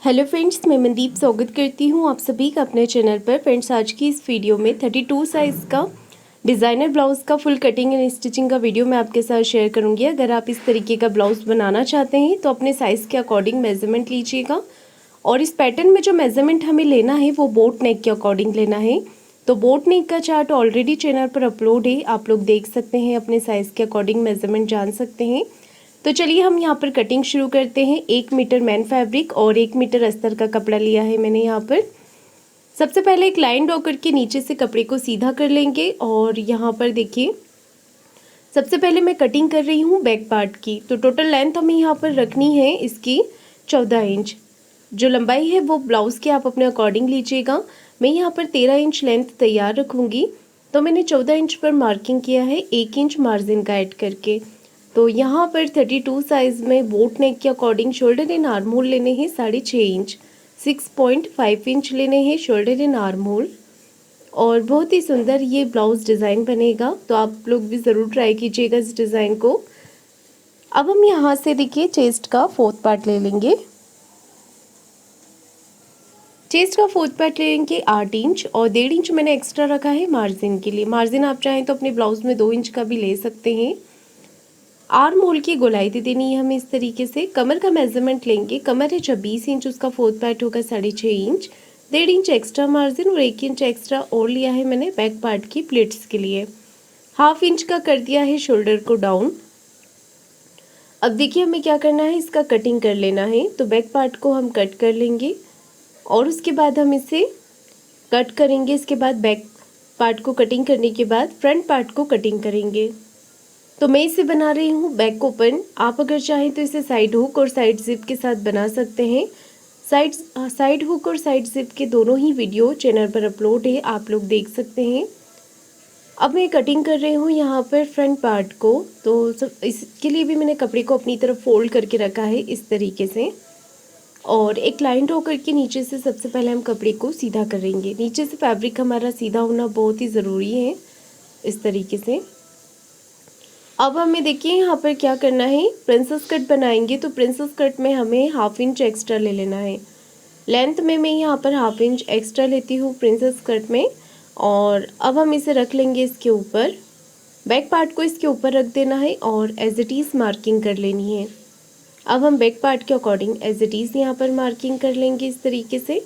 Hello friends, मैं मनदीप स्वागत करती हूँ आप सभी का अपने चैनल पर। फ्रेंड्स, आज की इस वीडियो में 32 साइज़ का डिज़ाइनर ब्लाउज़ का फुल कटिंग एंड स्टिचिंग का वीडियो मैं आपके साथ शेयर करूँगी। अगर आप इस तरीके का ब्लाउज़ बनाना चाहते हैं तो अपने साइज़ के अकॉर्डिंग मेज़रमेंट लीजिएगा। और इस पैटर्न में जो मेज़रमेंट हमें लेना है वो बोट नेक के अकॉर्डिंग लेना है। तो बोट नेक का चार्ट ऑलरेडी चैनल पर अपलोड है, आप लोग देख सकते हैं, अपने साइज़ के अकॉर्डिंग मेज़रमेंट जान सकते हैं। तो चलिए हम यहाँ पर कटिंग शुरू करते हैं। 1 मीटर मैन फैब्रिक और 1 मीटर अस्तर का कपड़ा लिया है मैंने यहाँ पर। सबसे पहले एक लाइन ड्रॉ करके नीचे से कपड़े को सीधा कर लेंगे। और यहाँ पर देखिए, सबसे पहले मैं कटिंग कर रही हूँ बैक पार्ट की। तो टोटल लेंथ हमें यहाँ पर रखनी है इसकी 14 इंच। जो लंबाई है वो ब्लाउज़ की आप अपने अकॉर्डिंग लीजिएगा। मैं यहाँ पर 13 इंच लेंथ तैयार रखूँगी। तो मैंने 14 इंच पर मार्किंग किया है, 1 इंच मार्जिन का ऐड करके। तो यहाँ पर 32 साइज़ में बोट नेक के according shoulder and arm hole लेने हैं 6.5 इंच, 6.5 इंच लेने हैं शोल्डर एंड आर्म होल। और बहुत ही सुंदर ये ब्लाउज़ डिज़ाइन बनेगा, तो आप लोग भी ज़रूर ट्राई कीजिएगा इस डिज़ाइन को। अब हम यहाँ से देखिए चेस्ट का 4th पार्ट ले लेंगे। चेस्ट का 4th पार्ट ले लेंगे 8 इंच और 1.5 इंच मैंने एक्स्ट्रा रखा है मार्जिन के लिए। मार्जिन आप चाहें तो अपने ब्लाउज़ में 2 इंच का भी ले सकते हैं। आर्म होल की गोलाई दे देनी है हमें इस तरीके से। कमर का मेजरमेंट लेंगे, कमर है 26 इंच, उसका 4th पार्ट होगा 6.5 इंच। 1.5 इंच एक्स्ट्रा मार्जिन और 1 इंच एक्स्ट्रा और लिया है मैंने बैक पार्ट की प्लेट्स के लिए। 1/2 इंच का कर दिया है शोल्डर को डाउन। अब देखिए हमें क्या करना है, इसका कटिंग कर लेना है। तो बैक पार्ट को हम कट कर लेंगे और उसके बाद हम इसे कट करेंगे। इसके बाद बैक पार्ट को कटिंग करने के बाद फ्रंट पार्ट को कटिंग करेंगे। तो मैं इसे बना रही हूँ बैक ओपन। आप अगर चाहें तो इसे साइड हुक और साइड जिप के साथ बना सकते हैं। साइड हुक और साइड जिप के दोनों ही वीडियो चैनल पर अपलोड है, आप लोग देख सकते हैं। अब मैं कटिंग कर रही हूँ यहाँ पर फ्रंट पार्ट को। तो सब इसके लिए भी मैंने कपड़े को अपनी तरफ फोल्ड करके रखा है इस तरीके से। और एक लाइन ड्रॉ करके नीचे से सबसे पहले हम कपड़े को सीधा करेंगे। नीचे से फैब्रिक हमारा सीधा होना बहुत ही ज़रूरी है इस तरीके से। अब हमें देखिए यहाँ पर क्या करना है, प्रिंसेस कट बनाएंगे। तो प्रिंसेस कट में हमें 1/2 इंच एक्स्ट्रा ले लेना है। लेंथ में मैं यहाँ पर 1/2 इंच एक्स्ट्रा लेती हूँ प्रिंसेस कट में। और अब हम इसे रख लेंगे इसके ऊपर। बैक पार्ट को इसके ऊपर रख देना है और एज इट इज़ मार्किंग कर लेनी है। अब हम बैक पार्ट के अकॉर्डिंग एज इट इज़ यहाँ पर मार्किंग कर लेंगे इस तरीके से।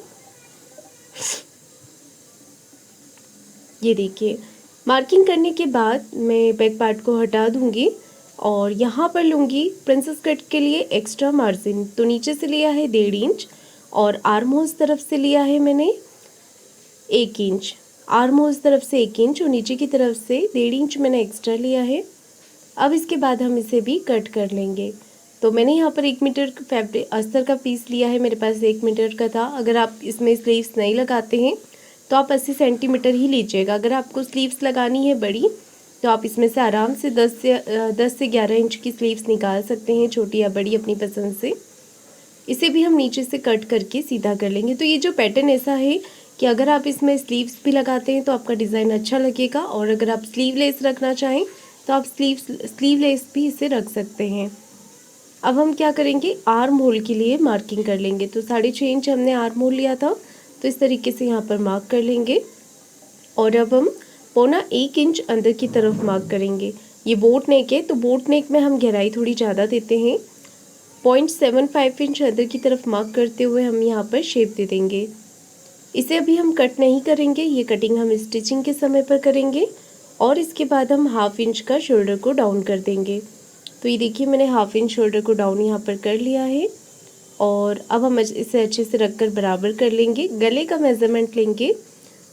ये देखिए, मार्किंग करने के बाद मैं बैक पार्ट को हटा दूंगी और यहाँ पर लूँगी प्रिंसेस कट के लिए एक्स्ट्रा मार्जिन। तो नीचे से लिया है 1.5 इंच और आर्म होल्स तरफ से लिया है मैंने 1 इंच। आर्म होल्स तरफ से 1 इंच और नीचे की तरफ से 1.5 इंच मैंने एक्स्ट्रा लिया है। अब इसके बाद हम इसे भी कट कर लेंगे। तो मैंने यहाँ पर 1 मीटर फैब्रिक अस्तर का पीस लिया है, मेरे पास 1 मीटर का था। अगर आप इसमें स्लीव्स नहीं लगाते हैं तो आप 80 सेंटीमीटर ही लीजिएगा। अगर आपको स्लीव्स लगानी है बड़ी तो आप इसमें से आराम से 10 से 11 इंच की स्लीव्स निकाल सकते हैं, छोटी या बड़ी अपनी पसंद से। इसे भी हम नीचे से कट करके सीधा कर लेंगे। तो ये जो पैटर्न ऐसा है कि अगर आप इसमें स्लीव्स भी लगाते हैं तो आपका डिज़ाइन अच्छा लगेगा। और अगर आप स्लीवलेस रखना चाहें तो आप स्लीवलेस भी इसे रख सकते हैं। अब हम क्या करेंगे, आर्म होल के लिए मार्किंग कर लेंगे। तो 6.5 इंच हमने आर्म होल लिया था, तो इस तरीके से यहाँ पर मार्क कर लेंगे। और अब हम 1.25 इंच अंदर की तरफ मार्क करेंगे। ये बोट नेक है तो बोट नेक में हम गहराई थोड़ी ज़्यादा देते हैं। 0.75 इंच अंदर की तरफ मार्क करते हुए हम यहाँ पर शेप दे देंगे। इसे अभी हम कट नहीं करेंगे, ये कटिंग हम स्टिचिंग के समय पर करेंगे। और इसके बाद हम 1/2 इंच का शोल्डर को डाउन कर देंगे। तो ये देखिए मैंने 1/2 इंच शोल्डर को डाउन यहाँ पर कर लिया है। और अब हम इसे अच्छे से रखकर बराबर कर लेंगे। गले का मेज़रमेंट लेंगे।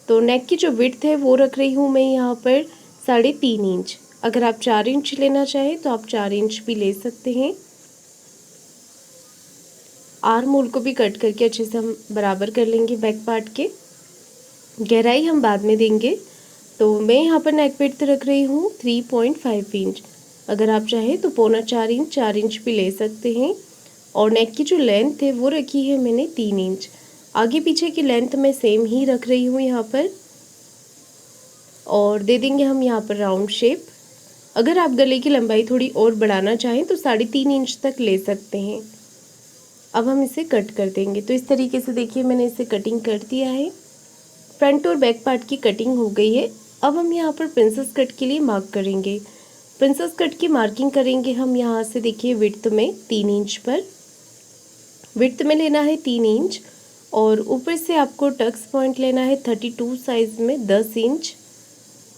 तो नेक की जो विड्थ है वो रख रही हूँ मैं यहाँ पर 3.5 इंच। अगर आप 4 इंच लेना चाहें तो आप 4 इंच भी ले सकते हैं। आर्म होल को भी कट करके अच्छे से हम बराबर कर लेंगे बैक पार्ट के। गहराई हम बाद में देंगे। तो मैं यहाँ पर नेक विड्थ रख रही हूँ 3.5 इंच। अगर आप चाहें तो 4 इंच भी ले सकते हैं। और नेक की जो लेंथ है वो रखी है मैंने 3 इंच। आगे पीछे की लेंथ मैं सेम ही रख रही हूँ यहाँ पर। और दे देंगे हम यहाँ पर राउंड शेप। अगर आप गले की लंबाई थोड़ी और बढ़ाना चाहें तो 3.5 इंच तक ले सकते हैं। अब हम इसे कट कर देंगे। तो इस तरीके से देखिए मैंने इसे कटिंग कर दिया है। फ्रंट और बैक पार्ट की कटिंग हो गई है। अब हम यहाँ पर प्रिंसेस कट के लिए मार्क करेंगे। प्रिंसेस कट की मार्किंग करेंगे हम यहाँ से, देखिए विड्थ में 3 इंच पर, विड्थ में लेना है 3 इंच और ऊपर से आपको टक्स पॉइंट लेना है 32 साइज में 10 इंच।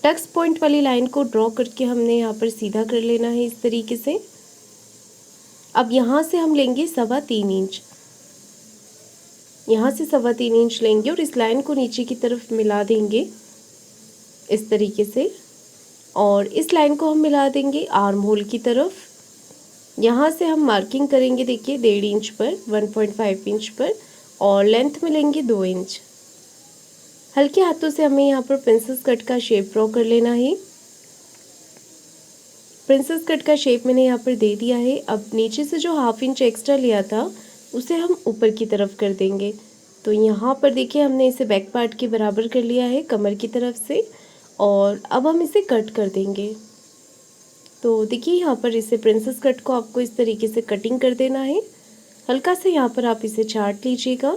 टक्स पॉइंट वाली लाइन को ड्रॉ करके हमने यहाँ पर सीधा कर लेना है इस तरीके से। अब यहाँ से हम लेंगे 3.25 इंच, यहाँ से 3.25 इंच लेंगे और इस लाइन को नीचे की तरफ मिला देंगे इस तरीके से, और इस लाइन को हम मिला देंगे आर्म होल की तरफ। यहाँ से हम मार्किंग करेंगे देखिए 1.5 इंच पर, 1.5 इंच पर, और लेंथ में लेंगे 2 इंच। हल्के हाथों से हमें यहाँ पर प्रिंसेस कट का शेप ड्रॉ कर लेना है। प्रिंसेस कट का शेप मैंने यहाँ पर दे दिया है। अब नीचे से जो 1/2 इंच एक्स्ट्रा लिया था उसे हम ऊपर की तरफ कर देंगे। तो यहाँ पर देखिए हमने इसे बैक पार्ट के बराबर कर लिया है कमर की तरफ से, और अब हम इसे कट कर देंगे। तो देखिए यहाँ पर इसे प्रिंसेस कट को आपको इस तरीके से कटिंग कर देना है। हल्का से यहाँ पर आप इसे छाट लीजिएगा।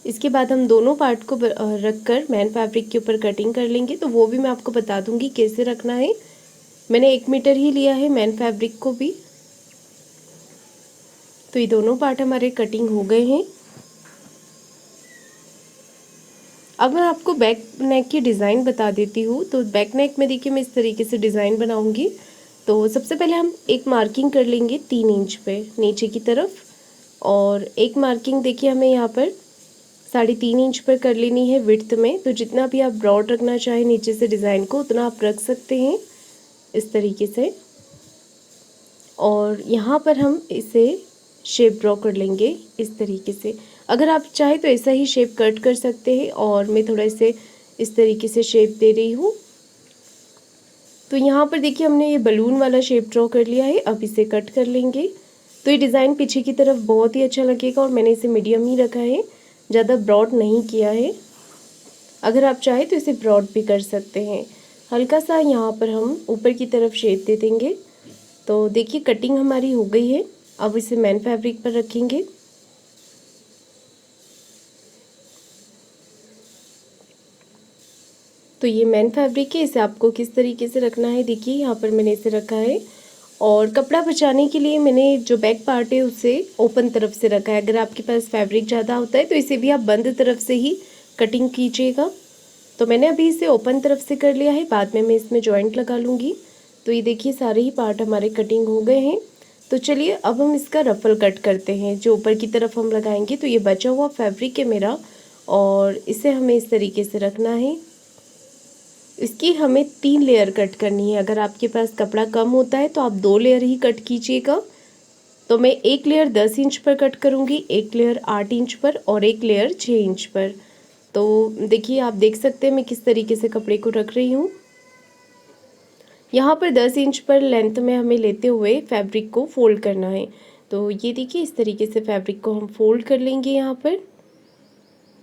इसके बाद हम दोनों पार्ट को रखकर मैन फैब्रिक के ऊपर कटिंग कर लेंगे। तो वो भी मैं आपको बता दूंगी कैसे रखना है। मैंने 1 मीटर ही लिया है मैन फैब्रिक को भी। तो ये दोनों पार्ट हमारे कटिंग हो गए हैं। अब मैं आपको बैक नेक की डिज़ाइन बता देती हूँ। तो बैक नेक में देखिए मैं इस तरीके से डिज़ाइन बनाऊंगी। तो सबसे पहले हम एक मार्किंग कर लेंगे 3 इंच पे नीचे की तरफ, और एक मार्किंग देखिए हमें यहाँ पर 3.5 इंच पर कर लेनी है विड्थ में। तो जितना भी आप ब्रॉड रखना चाहें नीचे से डिज़ाइन को उतना आप रख सकते हैं इस तरीके से। और यहाँ पर हम इसे शेप ड्रॉ कर लेंगे इस तरीके से। अगर आप चाहे तो ऐसा ही शेप कट कर सकते हैं, और मैं थोड़ा इसे इस तरीके से शेप दे रही हूँ। तो यहाँ पर देखिए हमने ये बलून वाला शेप ड्रॉ कर लिया है। अब इसे कट कर लेंगे। तो ये डिज़ाइन पीछे की तरफ बहुत ही अच्छा लगेगा, और मैंने इसे मीडियम ही रखा है, ज़्यादा ब्रॉड नहीं किया है। अगर आप चाहे तो इसे ब्रॉड भी कर सकते हैं। हल्का सा यहाँ पर हम ऊपर की तरफ शेप दे देंगे। तो देखिए कटिंग हमारी हो गई है। अब इसे मैन फैब्रिक पर रखेंगे। तो ये मैन फैब्रिक है, इसे आपको किस तरीके से रखना है देखिए यहाँ पर मैंने इसे रखा है, और कपड़ा बचाने के लिए मैंने जो बैक पार्ट है उसे ओपन तरफ से रखा है। अगर आपके पास फैब्रिक ज़्यादा होता है तो इसे भी आप बंद तरफ से ही कटिंग कीजिएगा। तो मैंने अभी इसे ओपन तरफ से कर लिया है, बाद में मैं इसमें जॉइंट लगा लूँगी। तो ये देखिए सारे ही पार्ट हमारे कटिंग हो गए हैं। तो चलिए अब हम इसका रफल कट करते हैं जो ऊपर की तरफ हम लगाएंगे। तो ये बचा हुआ फैब्रिक है मेरा, और इसे हमें इस तरीके से रखना है। इसकी हमें 3 लेयर कट करनी है। अगर आपके पास कपड़ा कम होता है तो आप 2 लेयर ही कट कीजिएगा। तो मैं एक लेयर 10 इंच पर कट करूँगी, एक लेयर 8 इंच पर, और एक लेयर 6 इंच पर। तो देखिए आप देख सकते हैं मैं किस तरीके से कपड़े को रख रही हूँ। यहाँ पर 10 इंच पर लेंथ में हमें लेते हुए फैब्रिक को फोल्ड करना है। तो ये देखिए इस तरीके से फैब्रिक को हम फोल्ड कर लेंगे यहाँ पर,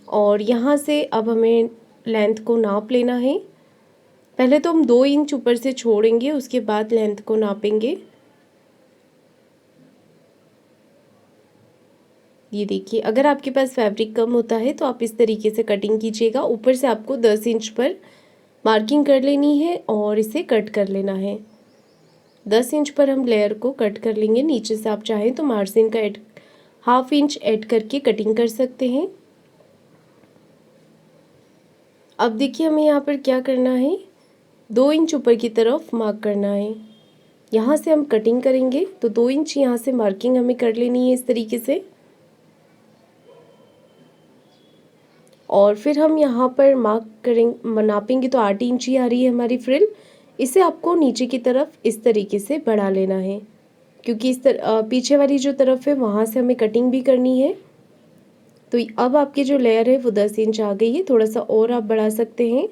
और यहाँ से अब हमें लेंथ को नाप लेना है। पहले तो हम 2 इंच ऊपर से छोड़ेंगे, उसके बाद लेंथ को नापेंगे। ये देखिए अगर आपके पास फैब्रिक कम होता है तो आप इस तरीके से कटिंग कीजिएगा। ऊपर से आपको 10 इंच पर मार्किंग कर लेनी है और इसे कट कर लेना है। 10 इंच पर हम लेयर को कट कर लेंगे। नीचे से आप चाहें तो मार्जिन का 1/2 इंच ऐड करके कटिंग कर सकते हैं। अब देखिए हमें यहाँ पर क्या करना है, 2 इंच ऊपर की तरफ मार्क करना है। यहाँ से हम कटिंग करेंगे तो 2 इंच यहाँ से मार्किंग हमें कर लेनी है इस तरीके से, और फिर हम यहाँ पर मार्क करेंगे, नापेंगे तो 8 इंच ही आ रही है हमारी फ्रिल। इसे आपको नीचे की तरफ इस तरीके से बढ़ा लेना है, क्योंकि पीछे वाली जो तरफ है वहाँ से हमें कटिंग भी करनी है। तो अब आपकी जो लेयर है वो 10 इंच आ गई है, थोड़ा सा और आप बढ़ा सकते हैं।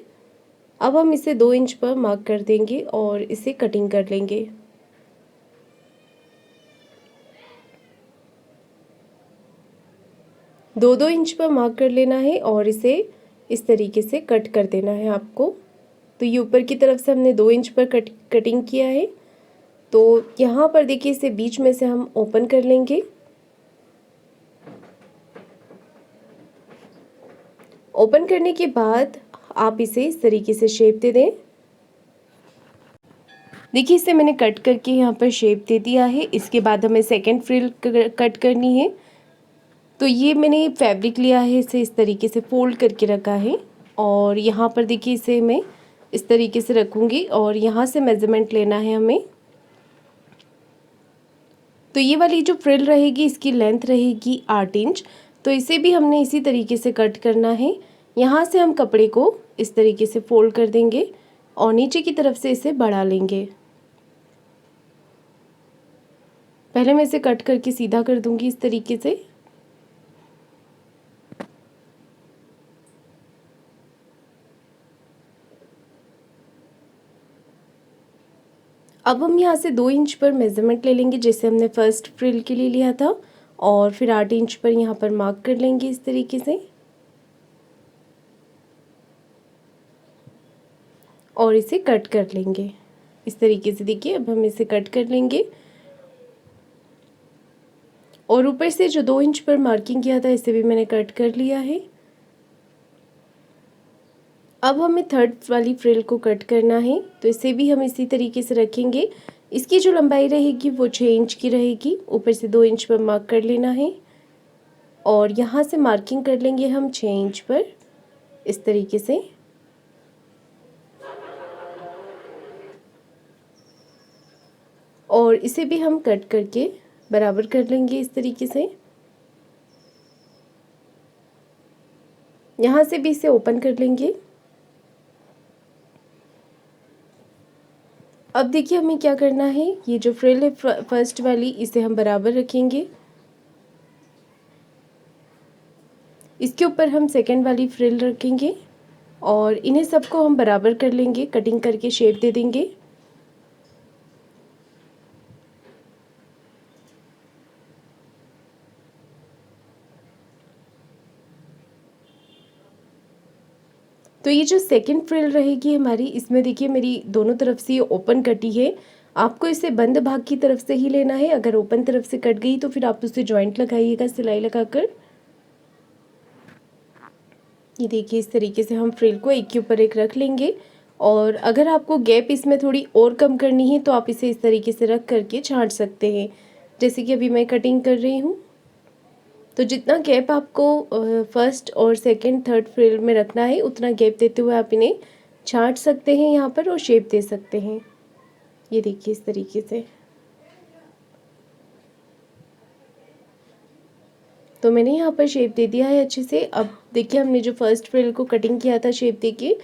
अब हम इसे 2 इंच पर मार्क कर देंगे और इसे कटिंग कर लेंगे। दो इंच पर मार्क कर लेना है और इसे इस तरीके से कट कर देना है आपको। तो ये ऊपर की तरफ से हमने 2 इंच पर कटिंग किया है। तो यहाँ पर देखिए इसे बीच में से हम ओपन कर लेंगे। ओपन करने के बाद आप इसे इस तरीके से शेप दे दें। देखिए इसे मैंने कट करके यहाँ पर शेप दे दिया है। इसके बाद हमें सेकंड फ्रिल कट करनी है। तो ये मैंने फैब्रिक लिया है, इसे इस तरीके से फोल्ड करके रखा है और यहाँ पर देखिए इसे मैं इस तरीके से रखूँगी और यहाँ से मेज़रमेंट लेना है हमें। तो ये वाली जो फ्रिल रहेगी इसकी लेंथ रहेगी 8 इंच। तो इसे भी हमने इसी तरीके से कट करना है। यहाँ से हम कपड़े को इस तरीके से फोल्ड कर देंगे और नीचे की तरफ से इसे बढ़ा लेंगे। पहले मैं इसे कट करके सीधा कर दूंगी इस तरीके से। अब हम यहाँ से 2 इंच पर मेज़रमेंट ले लेंगे जैसे हमने फर्स्ट फ्रिल के लिए लिया था और फिर 8 इंच पर यहाँ पर मार्क कर लेंगे इस तरीके से और इसे कट कर लेंगे इस तरीके से। देखिए अब हम इसे कट कर लेंगे और ऊपर से जो 2 इंच पर मार्किंग किया था इसे भी मैंने कट कर लिया है। अब हमें थर्ड वाली फ्रिल को कट करना है, तो इसे भी हम इसी तरीके से रखेंगे। इसकी जो लंबाई रहेगी वो 6 इंच की रहेगी। ऊपर से 2 इंच पर मार्क कर लेना है और यहाँ से मार्किंग कर लेंगे हम 6 इंच पर इस तरीके से। और इसे भी हम कट करके बराबर कर लेंगे इस तरीके से। यहाँ से भी इसे ओपन कर लेंगे। अब देखिए हमें क्या करना है, ये जो फ्रिल है फर्स्ट वाली इसे हम बराबर रखेंगे। इसके ऊपर हम सेकंड वाली फ्रिल रखेंगे और इन्हें सबको हम बराबर कर लेंगे, कटिंग करके शेप दे देंगे। तो ये जो सेकंड फ्रिल रहेगी हमारी, इसमें देखिए मेरी दोनों तरफ से ये ओपन कटी है। आपको इसे बंद भाग की तरफ से ही लेना है। अगर ओपन तरफ से कट गई तो फिर आप उसे जॉइंट लगाइएगा सिलाई लगाकर। ये देखिए इस तरीके से हम फ्रिल को एक के ऊपर एक रख लेंगे और अगर आपको गैप इसमें थोड़ी और कम करनी है तो आप इसे इस तरीके से रख करके छांट सकते हैं, जैसे कि अभी मैं कटिंग कर रही हूँ। तो जितना गैप आपको फर्स्ट और सेकंड थर्ड फ्रिल में रखना है उतना गैप देते हुए आप इन्हें छांट सकते हैं यहाँ पर और शेप दे सकते हैं। ये देखिए इस तरीके से। तो मैंने यहाँ पर शेप दे दिया है अच्छे से। अब देखिए हमने जो फर्स्ट फ्रिल को कटिंग किया था शेप देके,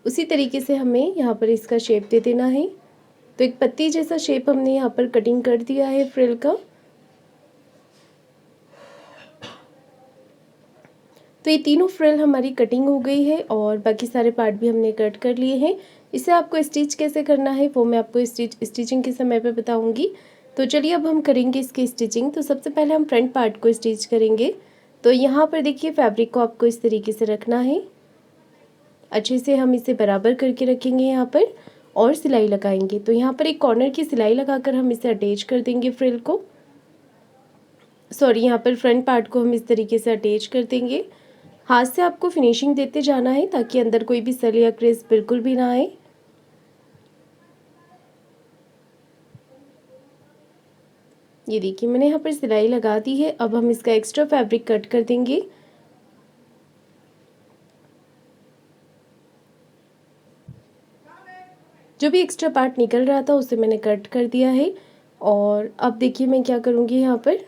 उसी तरीके से हमें यहाँ पर इसका शेप दे देना है। तो एक पत्ती जैसा शेप हमने यहाँ पर कटिंग कर दिया है फ्रिल का। तो ये तीनों फ्रिल हमारी कटिंग हो गई है और बाकी सारे पार्ट भी हमने कट कर लिए हैं। इसे आपको स्टिच कैसे करना है वो मैं आपको स्टिचिंग के समय पे बताऊंगी। तो चलिए अब हम करेंगे इसकी स्टिचिंग। तो सबसे पहले हम फ्रंट पार्ट को स्टिच करेंगे। तो यहाँ पर देखिए फैब्रिक को आपको इस तरीके से रखना है। अच्छे से हम इसे बराबर करके रखेंगे यहाँ पर और सिलाई लगाएंगे। तो यहाँ पर एक कॉर्नर की सिलाई लगाकर हम इसे अटैच कर देंगे फ्रिल को। सॉरी, यहाँ पर फ्रंट पार्ट को हम इस तरीके से अटैच कर देंगे। हाथ से आपको फिनिशिंग देते जाना है ताकि अंदर कोई भी सल या क्रेज बिल्कुल भी ना आए। ये देखिए मैंने यहाँ पर सिलाई लगा दी है। अब हम इसका एक्स्ट्रा फैब्रिक कट कर देंगे। जो भी एक्स्ट्रा पार्ट निकल रहा था उसे मैंने कट कर दिया है। और अब देखिए मैं क्या करूँगी, यहाँ पर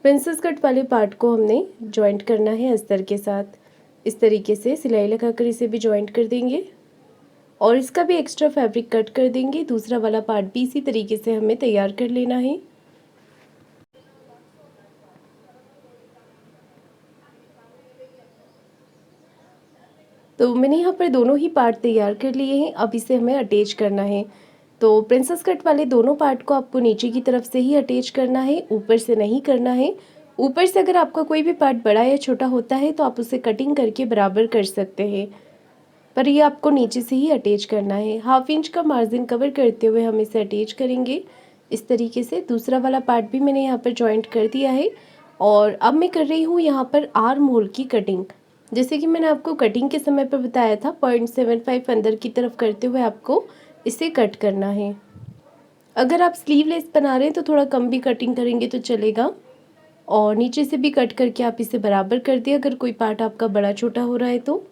प्रिंसेस कट वाले पार्ट को हमने जॉइंट करना है अस्तर के साथ। इस तरीके से सिलाई लगाकर इसे भी जॉइंट कर देंगे और इसका भी एक्स्ट्रा फैब्रिक कट कर देंगे। दूसरा वाला पार्ट भी इसी तरीके से हमें तैयार कर लेना है। तो मैंने यहाँ पर दोनों ही पार्ट तैयार कर लिए हैं। अब इसे हमें अटैच करना है। तो प्रिंसेस कट वाले दोनों पार्ट को आपको नीचे की तरफ से ही अटैच करना है, ऊपर से नहीं करना है। ऊपर से अगर आपका कोई भी पार्ट बड़ा या छोटा होता है तो आप उसे कटिंग करके बराबर कर सकते हैं, पर ये आपको नीचे से ही अटैच करना है। 1/2 इंच का मार्जिन कवर करते हुए हम इसे अटैच करेंगे इस तरीके से। दूसरा वाला पार्ट भी मैंने यहाँ पर जॉइंट कर दिया है और अब मैं कर रही हूँ यहाँ पर आर्म होल की कटिंग। जैसे कि मैंने आपको कटिंग के समय पर बताया था 0.75 अंदर की तरफ करते हुए आपको इसे कट करना है। अगर आप स्लीवलेस बना रहे हैं तो थोड़ा कम भी कटिंग करेंगे तो चलेगा, और नीचे से भी कट करके आप इसे बराबर कर दिए अगर कोई पार्ट आपका बड़ा छोटा हो रहा है तो।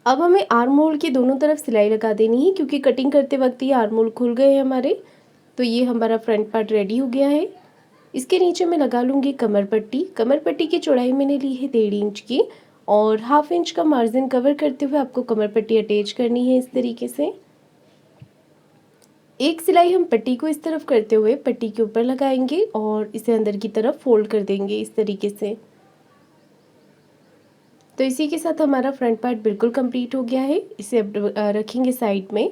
अब हमें आर्म होल की दोनों तरफ सिलाई लगा देनी है, क्योंकि कटिंग करते वक्त ये आर्म होल खुल गए हैं हमारे। तो ये हमारा फ्रंट पार्ट रेडी हो गया है। इसके नीचे मैं लगा लूँगी कमर पट्टी। कमर पट्टी की चौड़ाई मैंने ली है 1.5 इंच की, और 1/2 इंच का मार्जिन कवर करते हुए आपको कमर पट्टी अटैच करनी है इस तरीके से। एक सिलाई हम पट्टी को इस तरफ करते हुए पट्टी के ऊपर लगाएंगे और इसे अंदर की तरफ फोल्ड कर देंगे इस तरीके से। तो इसी के साथ हमारा फ्रंट पार्ट बिल्कुल कंप्लीट हो गया है। इसे अब रखेंगे साइड में,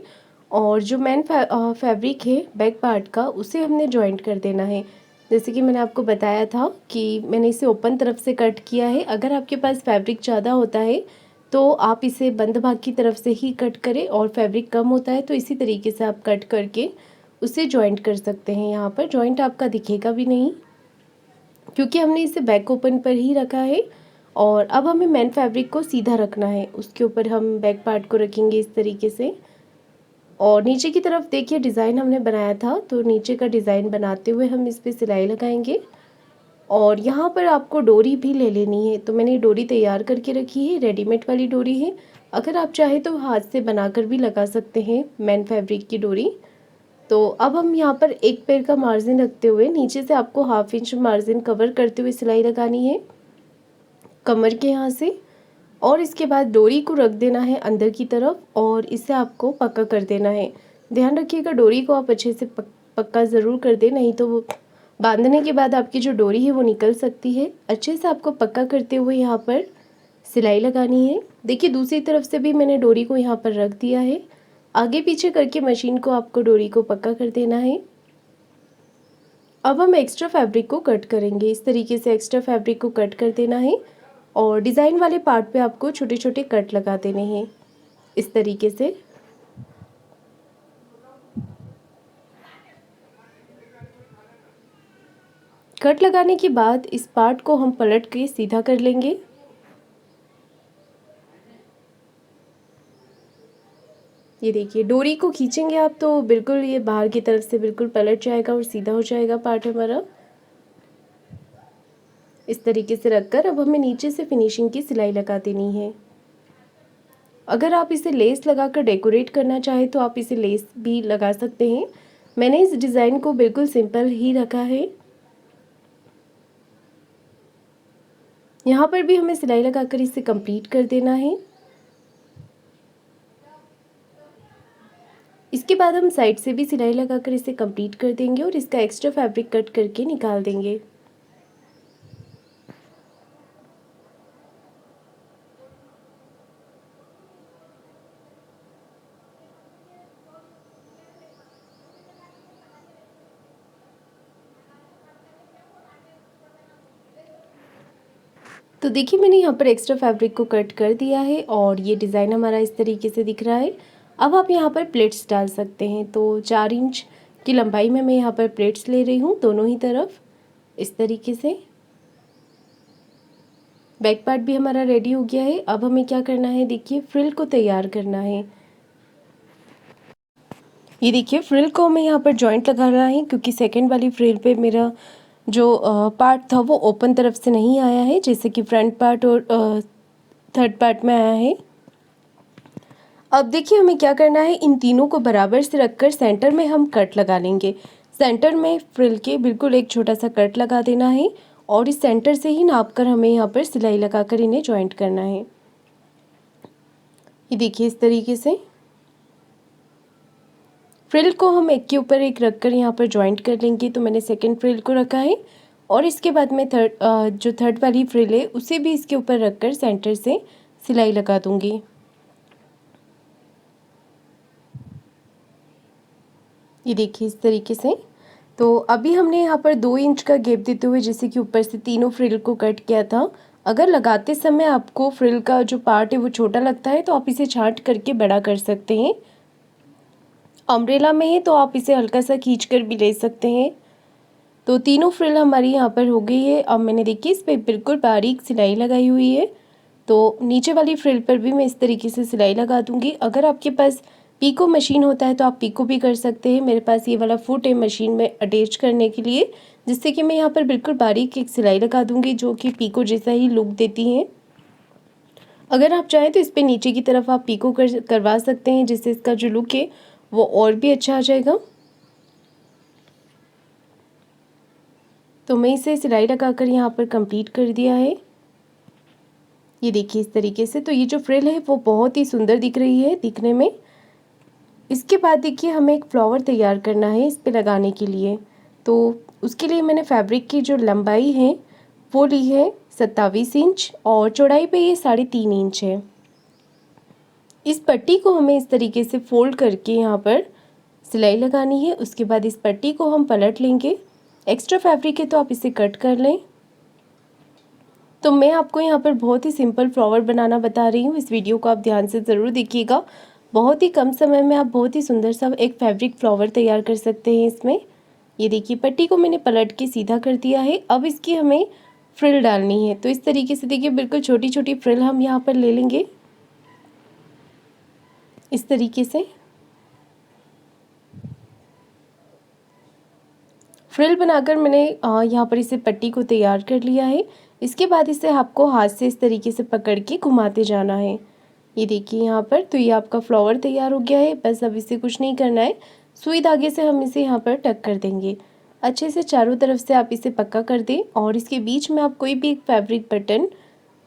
और जो मेन फैब्रिक है बैक पार्ट का उसे हमने जॉइंट कर देना है। जैसे कि मैंने आपको बताया था कि मैंने इसे ओपन तरफ से कट किया है। अगर आपके पास फैब्रिक ज़्यादा होता है तो आप इसे बंद भाग की तरफ से ही कट करें, और फैब्रिक कम होता है तो इसी तरीके से आप कट करके उसे जॉइंट कर सकते हैं। यहाँ पर जॉइंट आपका दिखेगा भी नहीं, क्योंकि हमने इसे बैक ओपन पर ही रखा है। और अब हमें मेन फैब्रिक को सीधा रखना है, उसके ऊपर हम बैक पार्ट को रखेंगे इस तरीके से। और नीचे की तरफ देखिए डिज़ाइन हमने बनाया था, तो नीचे का डिज़ाइन बनाते हुए हम इस पर सिलाई लगाएंगे। और यहाँ पर आपको डोरी भी ले लेनी है, तो मैंने डोरी तैयार करके रखी है, रेडीमेड वाली डोरी है। अगर आप चाहें तो हाथ से बनाकर भी लगा सकते हैं मेन फैब्रिक की डोरी। तो अब हम यहाँ पर एक पैर का मार्जिन रखते हुए नीचे से आपको 1/2 इंच मार्जिन कवर करते हुए सिलाई लगानी है कमर के यहाँ से। और इसके बाद डोरी को रख देना है अंदर की तरफ, और इसे आपको पक्का कर देना है। ध्यान रखिएगा डोरी को आप अच्छे से पक्का ज़रूर कर दें, नहीं तो वो बांधने के बाद आपकी जो डोरी है वो निकल सकती है। अच्छे से आपको पक्का करते हुए यहाँ पर सिलाई लगानी है। देखिए दूसरी तरफ से भी मैंने डोरी को यहाँ पर रख दिया है। आगे पीछे करके मशीन को आपको डोरी को पक्का कर देना है। अब हम एक्स्ट्रा फैब्रिक को कट करेंगे। इस तरीके से एक्स्ट्रा फैब्रिक को कट कर देना है, और डिज़ाइन वाले पार्ट पे आपको छोटे छोटे कट लगा देने हैं इस तरीके से। कट लगाने के बाद इस पार्ट को हम पलट के सीधा कर लेंगे। ये देखिए डोरी को खींचेंगे आप तो बिल्कुल ये बाहर की तरफ से बिल्कुल पलट जाएगा और सीधा हो जाएगा पार्ट हमारा। इस तरीके से रखकर अब हमें नीचे से फिनिशिंग की सिलाई लगा देनी है। अगर आप इसे लेस लगाकर डेकोरेट करना चाहें तो आप इसे लेस भी लगा सकते हैं। मैंने इस डिज़ाइन को बिल्कुल सिंपल ही रखा है। यहाँ पर भी हमें सिलाई लगाकर इसे कंप्लीट कर देना है। इसके बाद हम साइड से भी सिलाई लगाकर इसे कंप्लीट कर देंगे और इसका एक्स्ट्रा फैब्रिक कट करके निकाल देंगे। तो देखिए मैंने यहाँ पर एक्स्ट्रा फैब्रिक को कट कर दिया है, और ये डिज़ाइन हमारा इस तरीके से दिख रहा है। अब आप यहाँ पर प्लेट्स डाल सकते हैं। तो 4 इंच की लंबाई में मैं यहाँ पर प्लेट्स ले रही हूँ दोनों ही तरफ इस तरीके से। बैक पार्ट भी हमारा रेडी हो गया है। अब हमें क्या करना है, देखिए फ्रिल को तैयार करना है। ये देखिए फ्रिल को हमें यहाँ पर जॉइंट लगाना है, क्योंकि सेकंड वाली फ्रिल पे मेरा जो पार्ट था वो ओपन तरफ से नहीं आया है, जैसे कि फ्रंट पार्ट और थर्ड पार्ट में आया है। अब देखिए हमें क्या करना है, इन तीनों को बराबर से रखकर सेंटर में हम कट लगा लेंगे। सेंटर में फ्रिल के बिल्कुल एक छोटा सा कट लगा देना है, और इस सेंटर से ही नाप कर हमें यहाँ पर सिलाई लगाकर इन्हें जॉइंट करना है। ये देखिए इस तरीके से फ्रिल को हम एक के ऊपर एक रखकर यहाँ पर जॉइंट कर लेंगे। तो मैंने सेकंड फ्रिल को रखा है, और इसके बाद मैं जो थर्ड वाली फ्रिल है उसे भी इसके ऊपर रखकर सेंटर से सिलाई लगा दूँगी। ये देखिए इस तरीके से। तो अभी हमने यहाँ पर 2 इंच का गैप देते हुए जैसे कि ऊपर से तीनों फ्रिल को कट किया था। अगर लगाते समय आपको फ्रिल का जो पार्ट है वो छोटा लगता है तो आप इसे छांट करके बड़ा कर सकते हैं। अम्ब्रेला में है तो आप इसे हल्का सा खींच कर भी ले सकते हैं। तो तीनों फ्रिल हमारी यहाँ पर हो गई है। अब मैंने देखिए इस पर बिल्कुल बारीक सिलाई लगाई हुई है। तो नीचे वाली फ्रिल पर भी मैं इस तरीके से सिलाई लगा दूंगी। अगर आपके पास पीको मशीन होता है तो आप पीको भी कर सकते हैं। मेरे पास ये वाला फुट है मशीन में अटैच करने के लिए, जिससे कि मैं यहाँ पर बिल्कुल बारीक एक सिलाई लगा दूंगी जो कि पीको जैसा ही लुक देती है। अगर आप चाहें तो इस पे नीचे की तरफ आप पीको करवा सकते हैं, जिससे इसका जो लुक है वो और भी अच्छा आ जाएगा। तो मैं इसे सिलाई लगाकर यहाँ पर कंप्लीट कर दिया है। ये देखिए इस तरीके से। तो ये जो फ्रिल है वो बहुत ही सुंदर दिख रही है दिखने में। इसके बाद देखिए हमें एक फ्लावर तैयार करना है इस पे लगाने के लिए। तो उसके लिए मैंने फैब्रिक की जो लंबाई है वो ली है 27 इंच और चौड़ाई पे ये 3.5 इंच है। इस पट्टी को हमें इस तरीके से फोल्ड करके यहाँ पर सिलाई लगानी है। उसके बाद इस पट्टी को हम पलट लेंगे। एक्स्ट्रा फैब्रिक है तो आप इसे कट कर लें। तो मैं आपको यहाँ पर बहुत ही सिंपल फ्लावर बनाना बता रही हूँ। इस वीडियो को आप ध्यान से ज़रूर देखिएगा। बहुत ही कम समय में आप बहुत ही सुंदर सा एक फैब्रिक फ्लावर तैयार कर सकते हैं इसमें। ये देखिए पट्टी को मैंने पलट के सीधा कर दिया है। अब इसकी हमें फ्रिल डालनी है। तो इस तरीके से देखिए बिल्कुल छोटी छोटी फ्रिल हम यहाँ पर ले लेंगे इस तरीके से। फ्रिल बनाकर मैंने यहाँ पर इसे पट्टी को तैयार कर लिया है। इसके बाद इसे आपको हाथ से इस तरीके से पकड़ के घुमाते जाना है। ये देखिए यहाँ पर। तो ये आपका फ्लावर तैयार हो गया है। बस अब इसे कुछ नहीं करना है, सुई धागे से हम इसे यहाँ पर टक कर देंगे। अच्छे से चारों तरफ से आप इसे पक्का कर दें और इसके बीच में आप कोई भी एक फैब्रिक बटन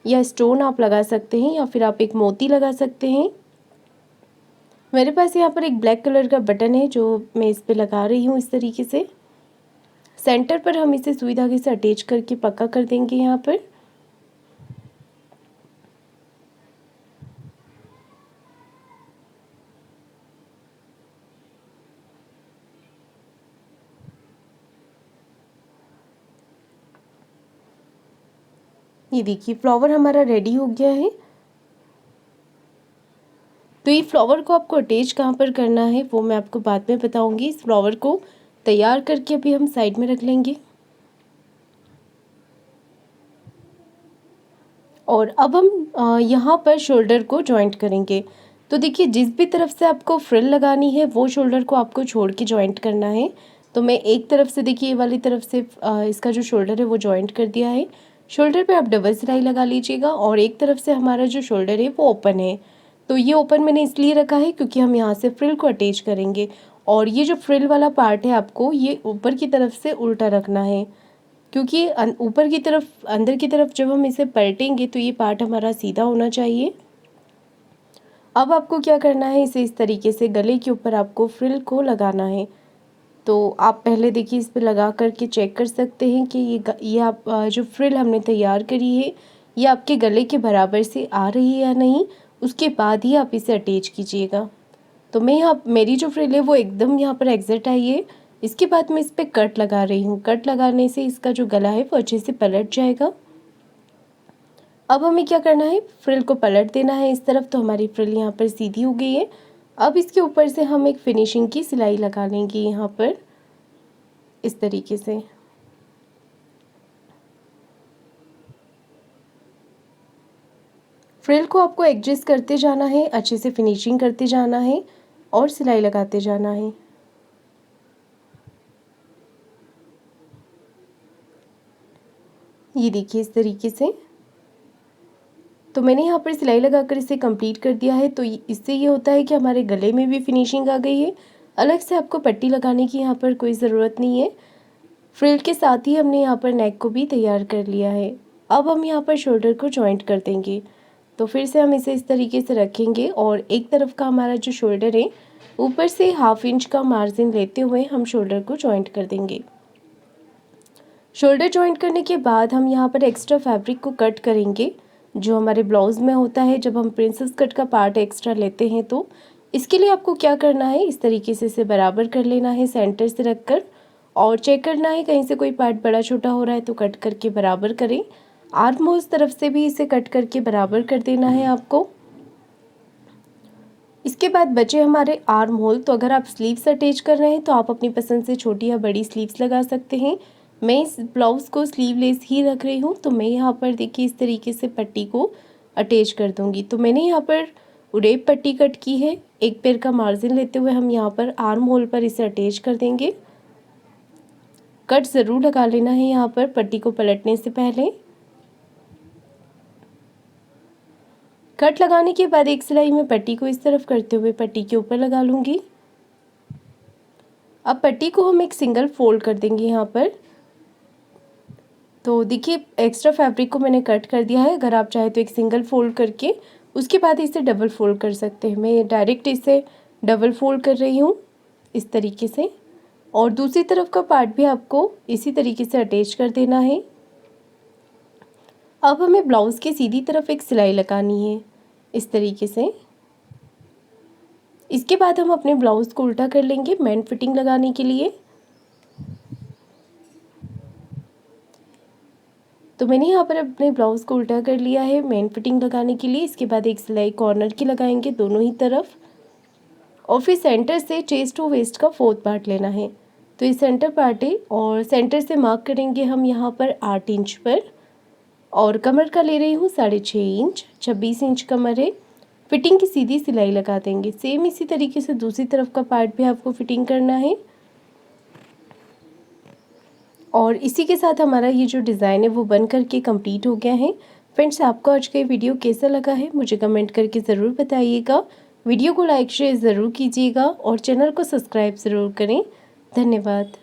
या स्टोन आप लगा सकते हैं या फिर आप एक मोती लगा सकते हैं। मेरे पास यहाँ पर एक ब्लैक कलर का बटन है जो मैं इस पर लगा रही हूँ। इस तरीके से सेंटर पर हम इसे सुई धागे से अटैच करके पक्का कर देंगे यहाँ पर। ये देखिए फ्लावर हमारा रेडी हो गया है। तो ये फ्लावर को आपको अटैच कहाँ पर करना है वो मैं आपको बाद में बताऊंगी। इस फ्लावर को तैयार करके अभी हम साइड में रख लेंगे। और अब हम यहाँ पर शोल्डर को जॉइंट करेंगे। तो देखिए जिस भी तरफ से आपको फ्रिल लगानी है वो शोल्डर को आपको छोड़ के जॉइंट करना है। तो मैं एक तरफ से देखिए ये वाली तरफ से इसका जो शोल्डर है वो जॉइंट कर दिया है। शोल्डर पे आप डबल सिलाई लगा लीजिएगा और एक तरफ से हमारा जो शोल्डर है वो ओपन है। तो ये ओपन मैंने इसलिए रखा है क्योंकि हम यहाँ से फ्रिल को अटैच करेंगे और ये जो फ्रिल वाला पार्ट है आपको ये ऊपर की तरफ से उल्टा रखना है, क्योंकि ऊपर की तरफ अंदर की तरफ जब हम इसे पलटेंगे तो ये पार्ट हमारा सीधा होना चाहिए। अब आपको क्या करना है, इसे इस तरीके से गले के ऊपर आपको फ्रिल को लगाना है। तो आप पहले देखिए इस पे लगा करके चेक कर सकते हैं कि ये आप जो फ्रिल हमने तैयार करी है ये आपके गले के बराबर से आ रही है या नहीं, उसके बाद ही आप इसे अटैच कीजिएगा। तो मैं यहाँ मेरी जो फ्रिल है वो एकदम यहाँ पर एग्जैक्ट आई है। इसके बाद मैं इस पर कट लगा रही हूँ। कट लगाने से इसका जो गला है वो अच्छे से पलट जाएगा। अब हमें क्या करना है, फ्रिल को पलट देना है इस तरफ। तो हमारी फ्रिल यहाँ पर सीधी हो गई है। अब इसके ऊपर से हम एक फिनिशिंग की सिलाई लगा लेंगे यहाँ पर इस तरीके से। फ्रिल को आपको एडजस्ट करते जाना है, अच्छे से फिनिशिंग करते जाना है और सिलाई लगाते जाना है। ये देखिए इस तरीके से। तो मैंने यहाँ पर सिलाई लगाकर इसे कंप्लीट कर दिया है। तो इससे ये होता है कि हमारे गले में भी फिनिशिंग आ गई है। अलग से आपको पट्टी लगाने की यहाँ पर कोई ज़रूरत नहीं है। फ्रिल के साथ ही हमने यहाँ पर नेक को भी तैयार कर लिया है। अब हम यहाँ पर शोल्डर को जॉइंट कर देंगे। तो फिर से हम इसे इस तरीके से रखेंगे और एक तरफ का हमारा जो शोल्डर है ऊपर से 1/2 इंच का मार्जिन लेते हुए हम शोल्डर को जॉइंट कर देंगे। शोल्डर जॉइंट करने के बाद हम यहाँ पर एक्स्ट्रा फैब्रिक को कट करेंगे जो हमारे ब्लाउज़ में होता है जब हम प्रिंसेस कट का पार्ट एक्स्ट्रा लेते हैं। तो इसके लिए आपको क्या करना है, इस तरीके से इसे बराबर कर लेना है सेंटर से रखकर और चेक करना है कहीं से कोई पार्ट बड़ा छोटा हो रहा है तो कट करके बराबर करें। आर्म होल्स तरफ से भी इसे कट करके बराबर कर देना है आपको। इसके बाद बचे हमारे आर्म होल। तो अगर आप स्लीव्स अटैच कर रहे हैं तो आप अपनी पसंद से छोटी या बड़ी स्लीव्स लगा सकते हैं। मैं इस ब्लाउज़ को स्लीवलेस ही रख रही हूँ। तो मैं यहाँ पर देखिए इस तरीके से पट्टी को अटैच कर दूंगी। तो मैंने यहाँ पर उड़ेप पट्टी कट की है। एक पैर का मार्जिन लेते हुए हम यहाँ पर आर्म होल पर इसे अटैच कर देंगे। कट ज़रूर लगा लेना है यहाँ पर पट्टी को पलटने से पहले। कट लगाने के बाद एक सिलाई में पट्टी को इस तरफ करते हुए पट्टी के ऊपर लगा लूँगी। अब पट्टी को हम एक सिंगल फोल्ड कर देंगे यहाँ पर। तो देखिए एक्स्ट्रा फैब्रिक को मैंने कट कर दिया है। अगर आप चाहे तो एक सिंगल फोल्ड करके उसके बाद इसे डबल फोल्ड कर सकते हैं। मैं डायरेक्ट इसे डबल फोल्ड कर रही हूँ इस तरीके से, और दूसरी तरफ का पार्ट भी आपको इसी तरीके से अटैच कर देना है। अब हमें ब्लाउज़ के सीधी तरफ एक सिलाई लगानी है इस तरीके से। इसके बाद हम अपने ब्लाउज़ को उल्टा कर लेंगे मेन फिटिंग लगाने के लिए। तो मैंने यहाँ पर अपने ब्लाउज़ को उल्टा कर लिया है मेन फिटिंग लगाने के लिए। इसके बाद एक सिलाई कॉर्नर की लगाएंगे दोनों ही तरफ, और फिर सेंटर से चेस्ट टू वेस्ट का 4th पार्ट लेना है। तो ये सेंटर पार्ट है और सेंटर से मार्क करेंगे हम यहाँ पर 8 इंच पर, और कमर का ले रही हूँ 6.5 इंच, 26 इंच कमर है। फिटिंग की सीधी सिलाई लगा देंगे। सेम इसी तरीके से दूसरी तरफ का पार्ट भी आपको फिटिंग करना है। और इसी के साथ हमारा ये जो डिज़ाइन है वो बन करके कंप्लीट हो गया है। फ्रेंड्स, आपको आज का ये वीडियो कैसा लगा है मुझे कमेंट करके ज़रूर बताइएगा। वीडियो को लाइक शेयर ज़रूर कीजिएगा और चैनल को सब्सक्राइब ज़रूर करें। धन्यवाद।